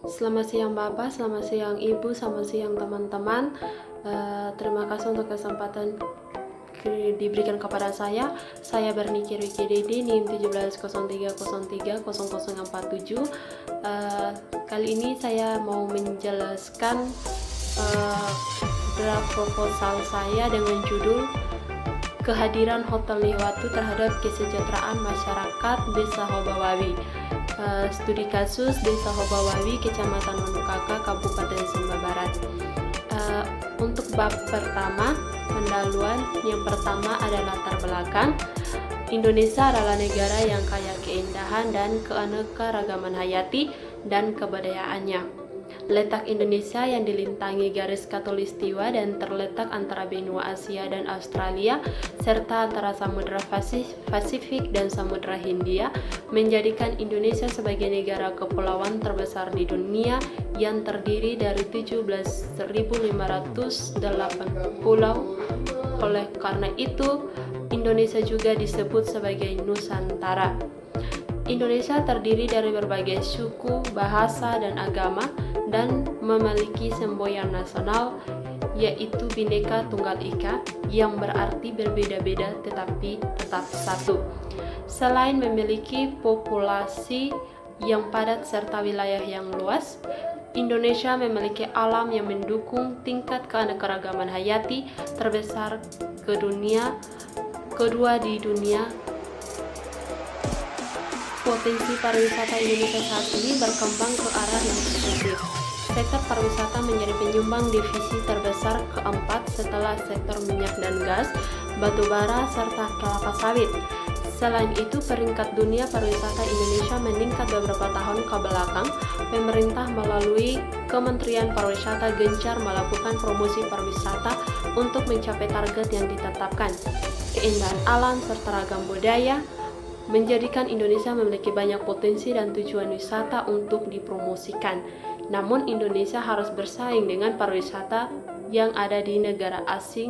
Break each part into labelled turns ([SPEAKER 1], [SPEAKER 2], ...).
[SPEAKER 1] Selamat siang Bapak, selamat siang Ibu, selamat siang teman-teman. Terima kasih untuk kesempatan diberikan kepada saya. Saya Berniki Riki Dede, NIM 1703030047. Kali ini saya mau menjelaskan draft proposal saya dengan judul Kehadiran Hotel Nihiwatu terhadap kesejahteraan masyarakat Desa Hobawawi. Studi kasus Desa Hobawawi, Kecamatan Manukaka, Kabupaten Sumba Barat. Untuk bab pertama, pendahuluan. Yang pertama adalah latar belakang. Indonesia adalah negara yang kaya keindahan dan keanekaragaman hayati dan kebudayaannya. Letak Indonesia yang dilintangi garis khatulistiwa dan terletak antara benua Asia dan Australia serta antara Samudra Pasifik dan Samudra Hindia menjadikan Indonesia sebagai negara kepulauan terbesar di dunia yang terdiri dari 17.508 pulau. Oleh karena itu, Indonesia juga disebut sebagai Nusantara. Indonesia terdiri dari berbagai suku, bahasa, dan agama dan memiliki semboyan nasional yaitu Bhinneka Tunggal Ika yang berarti berbeda-beda tetapi tetap satu. Selain memiliki populasi yang padat serta wilayah yang luas, Indonesia memiliki alam yang mendukung tingkat keanekaragaman hayati terbesar kedua di dunia. Potensi pariwisata Indonesia saat ini berkembang ke arah yang positif. Sektor pariwisata menjadi penyumbang devisa terbesar keempat setelah sektor minyak dan gas, batu bara, serta kelapa sawit. Selain itu, peringkat dunia pariwisata Indonesia meningkat beberapa tahun ke belakang. Pemerintah melalui Kementerian Pariwisata gencar melakukan promosi pariwisata untuk mencapai target yang ditetapkan. Keindahan alam serta ragam budaya menjadikan Indonesia memiliki banyak potensi dan tujuan wisata untuk dipromosikan. Namun Indonesia harus bersaing dengan pariwisata yang ada di negara Asia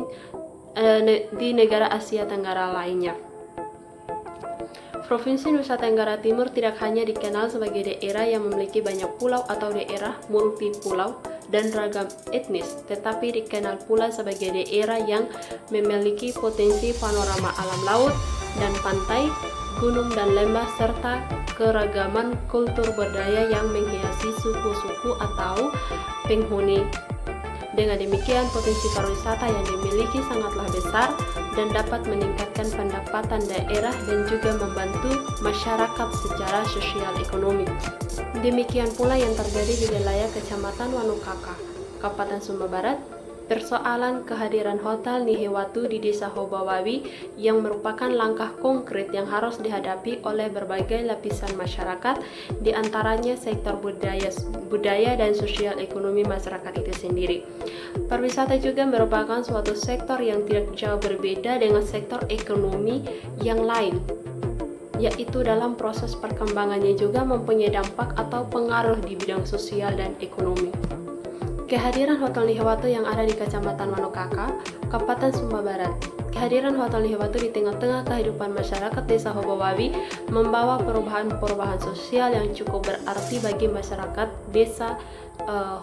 [SPEAKER 1] Tenggara lainnya. Provinsi Nusa Tenggara Timur tidak hanya dikenal sebagai daerah yang memiliki banyak pulau atau daerah multipulau dan ragam etnis, tetapi dikenal pula sebagai daerah yang memiliki potensi panorama alam laut dan pantai, gunung dan lembah serta keragaman kultur budaya yang menghiasi suku-suku atau penghuni. Dengan demikian, potensi pariwisata yang dimiliki sangatlah besar dan dapat meningkatkan pendapatan daerah dan juga membantu masyarakat secara sosial ekonomi. Demikian pula yang terjadi di wilayah Kecamatan Manukaka, Kabupaten Sumba Barat. Persoalan kehadiran Hotel Nihiwatu di Desa Hobawawi yang merupakan langkah konkret yang harus dihadapi oleh berbagai lapisan masyarakat, di antaranya sektor budaya dan sosial ekonomi masyarakat itu sendiri. Pariwisata juga merupakan suatu sektor yang tidak jauh berbeda dengan sektor ekonomi yang lain, yaitu dalam proses perkembangannya juga mempunyai dampak atau pengaruh di bidang sosial dan ekonomi. Kehadiran Hotel Nihiwatu yang ada di Kecamatan Manukaka, Kabupaten Sumba Barat. Kehadiran Hotel Nihiwatu di tengah-tengah kehidupan masyarakat Desa Hobawawi membawa perubahan sosial yang cukup berarti bagi masyarakat Desa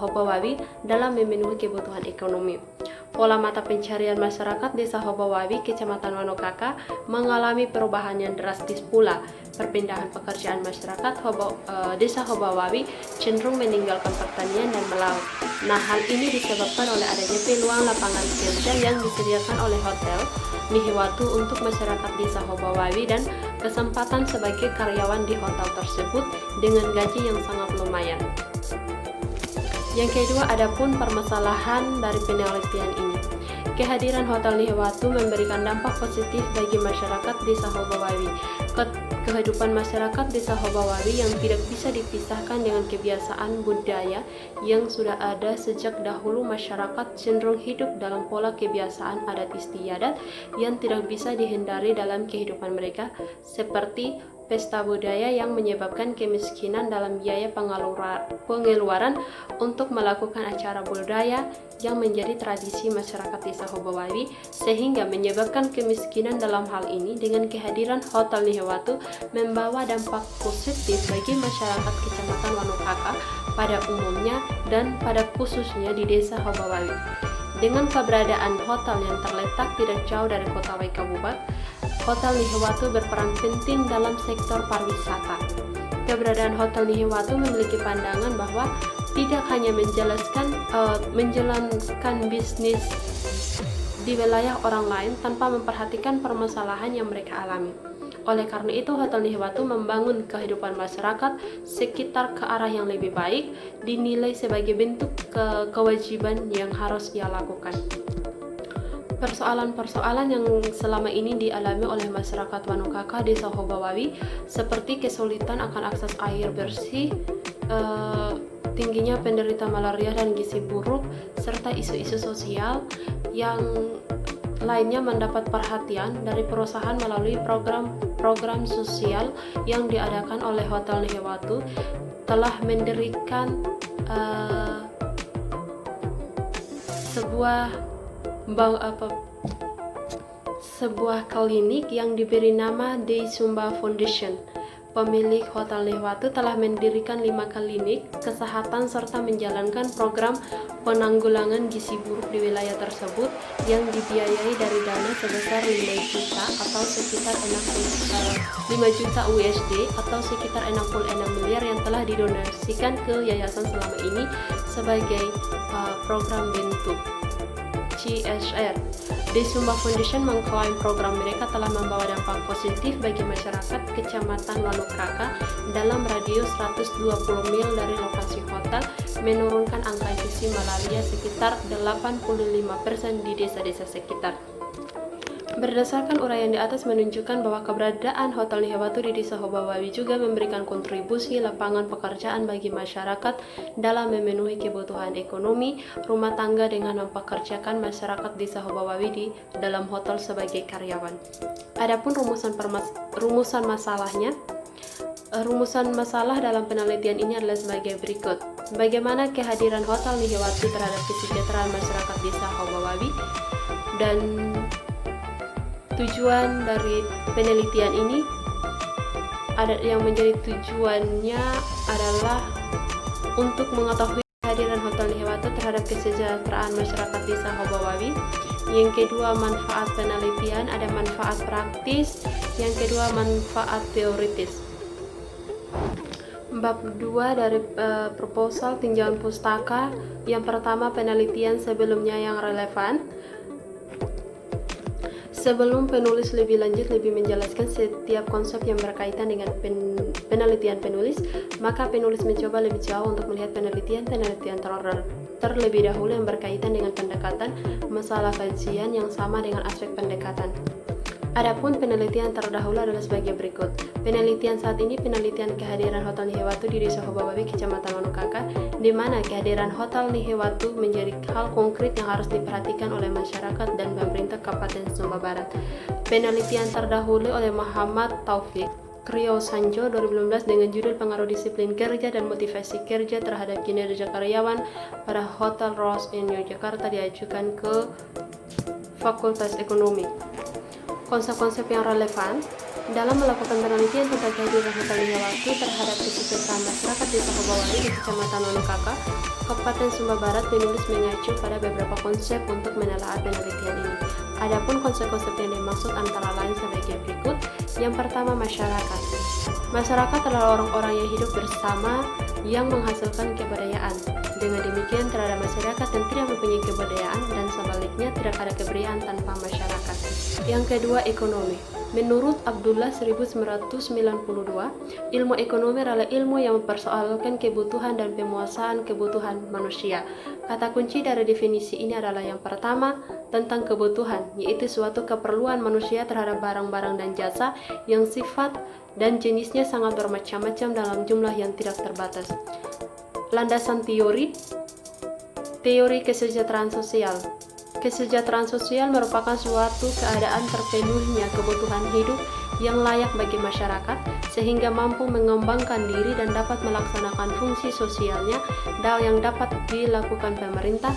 [SPEAKER 1] Hobawawi dalam memenuhi kebutuhan ekonomi. Pola mata pencarian masyarakat Desa Hobawawi, Kecamatan Manukaka mengalami perubahan yang drastis pula. Perpindahan pekerjaan masyarakat Desa Hobawawi cenderung meninggalkan pertanian dan melaut. Nah, hal ini disebabkan oleh adanya peluang lapangan kerja yang disediakan oleh Hotel Nihiwatu untuk masyarakat Desa Hobawawi dan kesempatan sebagai karyawan di hotel tersebut dengan gaji yang sangat lumayan. Yang kedua, adapun permasalahan dari penelitian ini. Kehadiran Hotel Nihiwatu memberikan dampak positif bagi masyarakat Desa Hobawawi. Kehidupan masyarakat Desa Hobawawi yang tidak bisa dipisahkan dengan kebiasaan budaya yang sudah ada sejak dahulu. Masyarakat cenderung hidup dalam pola kebiasaan adat istiadat yang tidak bisa dihindari dalam kehidupan mereka, seperti pesta budaya yang menyebabkan kemiskinan dalam biaya pengeluaran untuk melakukan acara budaya yang menjadi tradisi masyarakat Desa Hobawawi, sehingga menyebabkan kemiskinan dalam hal ini. Dengan kehadiran Hotel Nihiwatu membawa dampak positif bagi masyarakat Kecamatan Manukaka pada umumnya dan pada khususnya di desa Hobawawi. Dengan keberadaan hotel yang terletak tidak jauh dari kota Waikabubak, Hotel Nihiwatu berperan penting dalam sektor pariwisata. Keberadaan Hotel Nihiwatu memiliki pandangan bahwa tidak hanya menjalankan bisnis di wilayah orang lain tanpa memperhatikan permasalahan yang mereka alami. Oleh karena itu, Hotel Nihiwatu membangun kehidupan masyarakat sekitar ke arah yang lebih baik, dinilai sebagai bentuk kewajiban yang harus ia lakukan. Persoalan-persoalan yang selama ini dialami oleh masyarakat Wanokaka Desa Hobawawi seperti kesulitan akan akses air bersih, tingginya penderita malaria dan gizi buruk, serta isu-isu sosial yang lainnya mendapat perhatian dari perusahaan melalui program sosial yang diadakan oleh Hotel Nihiwatu telah mendirikan sebuah klinik yang diberi nama Dei Sumba Foundation. Pemilik Hotel Nihiwatu telah mendirikan 5 klinik kesehatan serta menjalankan program penanggulangan gizi buruk di wilayah tersebut yang dibiayai dari dana sebesar 5 juta atau sekitar 5 juta USD atau sekitar 66 miliar yang telah didonasikan ke yayasan selama ini sebagai program bentuk CSR. Dei Sumba Foundation mengklaim program mereka telah membawa dampak positif bagi masyarakat Kecamatan Wanokaka dalam radius 120 mil dari lokasi hotel, menurunkan angka gizi malaria sekitar 85% di desa-desa sekitar. Berdasarkan uraian di atas menunjukkan bahwa keberadaan Hotel Nihiwatu di Desa Hobawawi juga memberikan kontribusi lapangan pekerjaan bagi masyarakat dalam memenuhi kebutuhan ekonomi rumah tangga dengan mempekerjakan masyarakat Desa Hobawawi di dalam hotel sebagai karyawan. Adapun rumusan masalah dalam penelitian ini adalah sebagai berikut. Bagaimana kehadiran Hotel Nihiwatu terhadap kesejahteraan masyarakat Desa Hobawawi, dan tujuan dari penelitian ini yang menjadi tujuannya adalah untuk mengetahui kehadiran Hotel Nihiwatu terhadap kesejahteraan masyarakat Desa Hobawawi. Yang kedua, manfaat penelitian, ada manfaat praktis. Yang kedua, manfaat teoritis. Bab 2 dari proposal tinjauan pustaka. Yang pertama, penelitian sebelumnya yang relevan. Sebelum penulis lebih lanjut menjelaskan setiap konsep yang berkaitan dengan penelitian penulis, maka penulis mencoba lebih jauh untuk melihat penelitian terlebih dahulu yang berkaitan dengan pendekatan masalah kajian yang sama dengan aspek pendekatan. Adapun penelitian terdahulu adalah sebagai berikut. Penelitian saat ini, penelitian kehadiran Hotel Nihiwatu di Desa Hobawawi, Kecamatan Wanokaka, di mana kehadiran Hotel Nihiwatu menjadi hal konkret yang harus diperhatikan oleh masyarakat dan pemerintah Kabupaten Sumba Barat. Penelitian terdahulu oleh Muhammad Taufik Krio Sanjo 2015 dengan judul Pengaruh Disiplin Kerja dan Motivasi Kerja terhadap Kinerja Karyawan pada Hotel Rose in Yogyakarta diajukan ke Fakultas Ekonomi. Konsep-konsep yang relevan dalam melakukan penelitian tentang kehadiran Hotel Nihiwatu terhadap kesejahteraan masyarakat Desa Hobawawi di Kecamatan Wanokaka, Kabupaten Sumba Barat, penulis mengacu pada beberapa konsep untuk menelaah penelitian ini. Adapun konsep-konsep yang dimaksud antara lain sebagai berikut. Yang pertama, masyarakat. Masyarakat adalah orang-orang yang hidup bersama yang menghasilkan kebudayaan. Dengan demikian, terhadap masyarakat yang tidak mempunyai kebudayaan dan sebaliknya tidak ada kebudayaan tanpa masyarakat. Yang kedua, ekonomi. Menurut Abdullah 1992, ilmu ekonomi adalah ilmu yang mempersoalkan kebutuhan dan penguasaan kebutuhan manusia. Kata kunci dari definisi ini adalah yang pertama, tentang kebutuhan, yaitu suatu keperluan manusia terhadap barang-barang dan jasa yang sifat dan jenisnya sangat bermacam-macam dalam jumlah yang tidak terbatas. Landasan teori kesejahteraan sosial. Kesejahteraan sosial merupakan suatu keadaan terpenuhinya kebutuhan hidup yang layak bagi masyarakat sehingga mampu mengembangkan diri dan dapat melaksanakan fungsi sosialnya yang dapat dilakukan pemerintah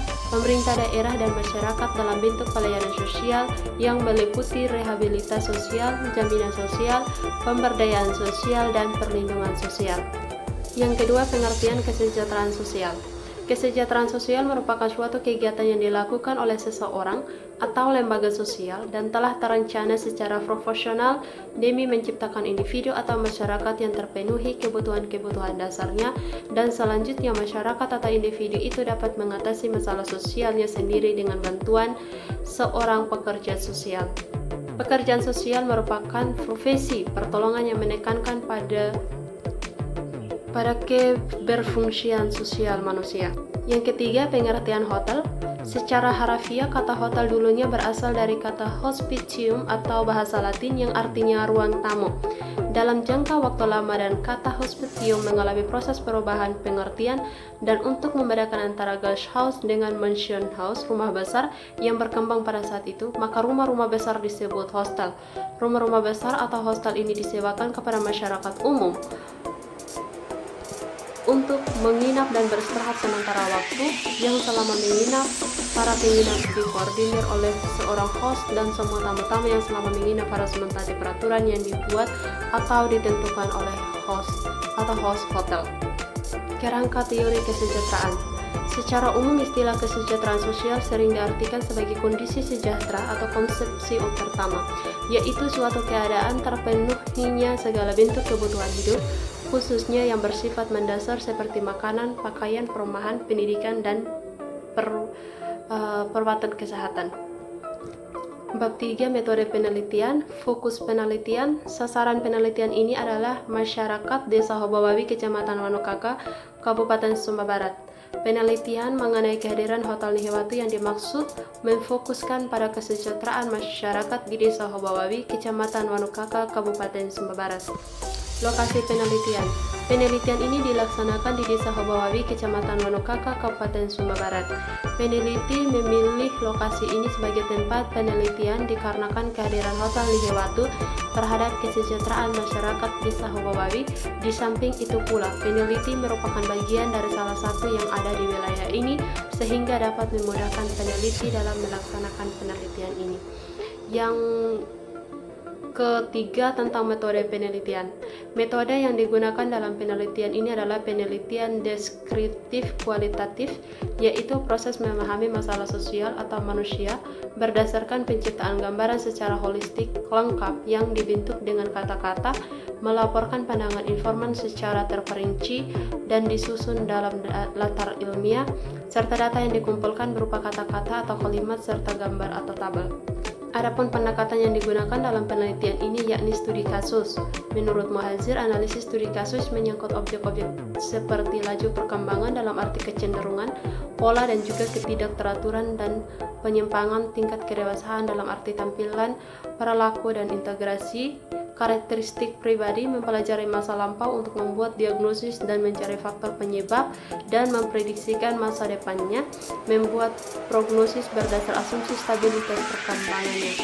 [SPEAKER 1] daerah dan masyarakat dalam bentuk pelayanan sosial yang meliputi rehabilitasi sosial, jaminan sosial, pemberdayaan sosial, dan perlindungan sosial. Yang kedua, pengertian kesejahteraan sosial. Kesejahteraan sosial merupakan suatu kegiatan yang dilakukan oleh seseorang atau lembaga sosial dan telah terencana secara profesional demi menciptakan individu atau masyarakat yang terpenuhi kebutuhan-kebutuhan dasarnya, dan selanjutnya masyarakat atau individu itu dapat mengatasi masalah sosialnya sendiri dengan bantuan seorang pekerja sosial. Pekerjaan sosial merupakan profesi pertolongan yang menekankan pada keberfungsian sosial manusia. Yang ketiga, pengertian hotel. Secara harafiah, kata hotel dulunya berasal dari kata hospitium atau bahasa Latin yang artinya ruang tamu. Dalam jangka waktu lama dan kata hospitium mengalami proses perubahan pengertian, dan untuk membedakan antara guest house dengan mansion house, rumah besar yang berkembang pada saat itu, maka rumah-rumah besar disebut hostel. Rumah-rumah besar atau hostel ini disewakan kepada masyarakat umum untuk menginap dan beristirahat sementara waktu, yang selama menginap, para penginap dikoordinir oleh seorang host, dan semua tamu-tamu yang selama menginap harus mentaati peraturan yang dibuat atau ditentukan oleh host atau host hotel. Kerangka teori kesejahteraan. Secara umum, istilah kesejahteraan sosial sering diartikan sebagai kondisi sejahtera atau konsepsi pertama, yaitu suatu keadaan terpenuhinya segala bentuk kebutuhan hidup, khususnya yang bersifat mendasar seperti makanan, pakaian, perumahan, pendidikan, dan perawatan kesehatan. Bab 3, metode penelitian. Fokus penelitian. Sasaran penelitian ini adalah masyarakat Desa Hobawawi, Kecamatan Wanokaka, Kabupaten Sumba Barat. Penelitian mengenai kehadiran Hotel Nihiwatu yang dimaksud memfokuskan pada kesejahteraan masyarakat di Desa Hobawawi, Kecamatan Wanokaka, Kabupaten Sumba Barat. Lokasi penelitian. Penelitian ini dilaksanakan di Desa Hobawawi, Kecamatan Wanokaka, Kabupaten Sumba Barat. Peneliti memilih lokasi ini sebagai tempat penelitian dikarenakan kehadiran Hotel Nihiwatu terhadap kesejahteraan masyarakat Desa Hobawawi. Di samping itu pula, peneliti merupakan bagian dari salah satu yang ada di wilayah ini, sehingga dapat memudahkan peneliti dalam melaksanakan penelitian ini. Yang ketiga, tentang metode penelitian. Metode yang digunakan dalam penelitian ini adalah penelitian deskriptif kualitatif, yaitu proses memahami masalah sosial atau manusia berdasarkan penciptaan gambaran secara holistik lengkap yang dibentuk dengan kata-kata, melaporkan pandangan informan secara terperinci dan disusun dalam latar ilmiah, serta data yang dikumpulkan berupa kata-kata atau kalimat serta gambar atau tabel. Adapun pendekatan yang digunakan dalam penelitian ini yakni studi kasus. Menurut Muhadzir, analisis studi kasus menyangkut objek-objek seperti laju perkembangan dalam arti kecenderungan, pola, dan juga ketidakteraturan dan penyimpangan tingkat kedewasaan dalam arti tampilan, perilaku, dan integrasi karakteristik pribadi, mempelajari masa lampau untuk membuat diagnosis dan mencari faktor penyebab dan memprediksikan masa depannya, membuat prognosis berdasar asumsi stabilitas perkembangannya.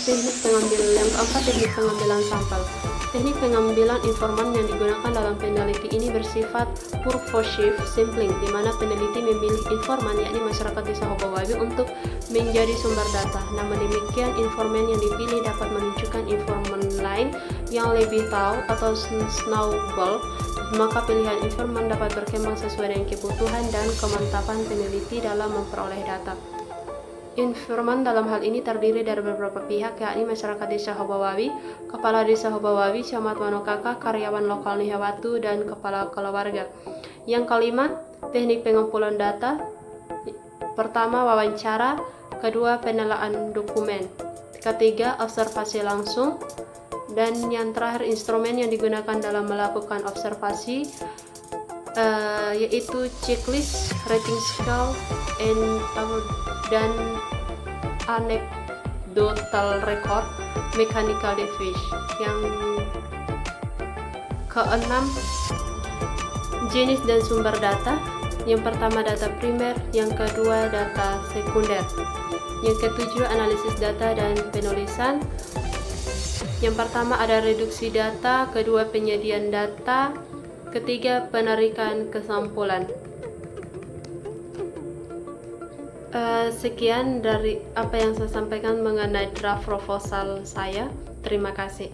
[SPEAKER 1] Teknik pengambilan. Yang keempat, teknik pengambilan sampel. Teknik pengambilan informan yang digunakan dalam peneliti ini bersifat purposive sampling, di mana peneliti memilih informan, yakni masyarakat Desa Hobawawi, untuk menjadi sumber data. Namun demikian, informan yang dipilih dapat menunjukkan informan lain yang lebih tahu atau snowball, maka pilihan informan dapat berkembang sesuai dengan kebutuhan dan kemantapan peneliti dalam memperoleh data. Informan dalam hal ini terdiri dari beberapa pihak, yakni masyarakat Desa Hobawawi, Kepala Desa Hobawawi, Camat Wanokaka, karyawan lokal Nihiwatu, dan kepala keluarga. Yang kelima, teknik pengumpulan data. Pertama, wawancara. Kedua, penelaan dokumen. Ketiga, observasi langsung. Dan yang terakhir, instrumen yang digunakan dalam melakukan observasi yaitu checklist, rating scale, dan anecdotal record, mechanical device. Yang keenam, jenis dan sumber data. Yang pertama, data primer. Yang kedua, data sekunder. Yang ketujuh, analisis data dan penulisan. Yang pertama ada reduksi data, kedua penyediaan data, ketiga penarikan kesimpulan. Sekian dari apa yang saya sampaikan mengenai draft proposal saya. Terima kasih.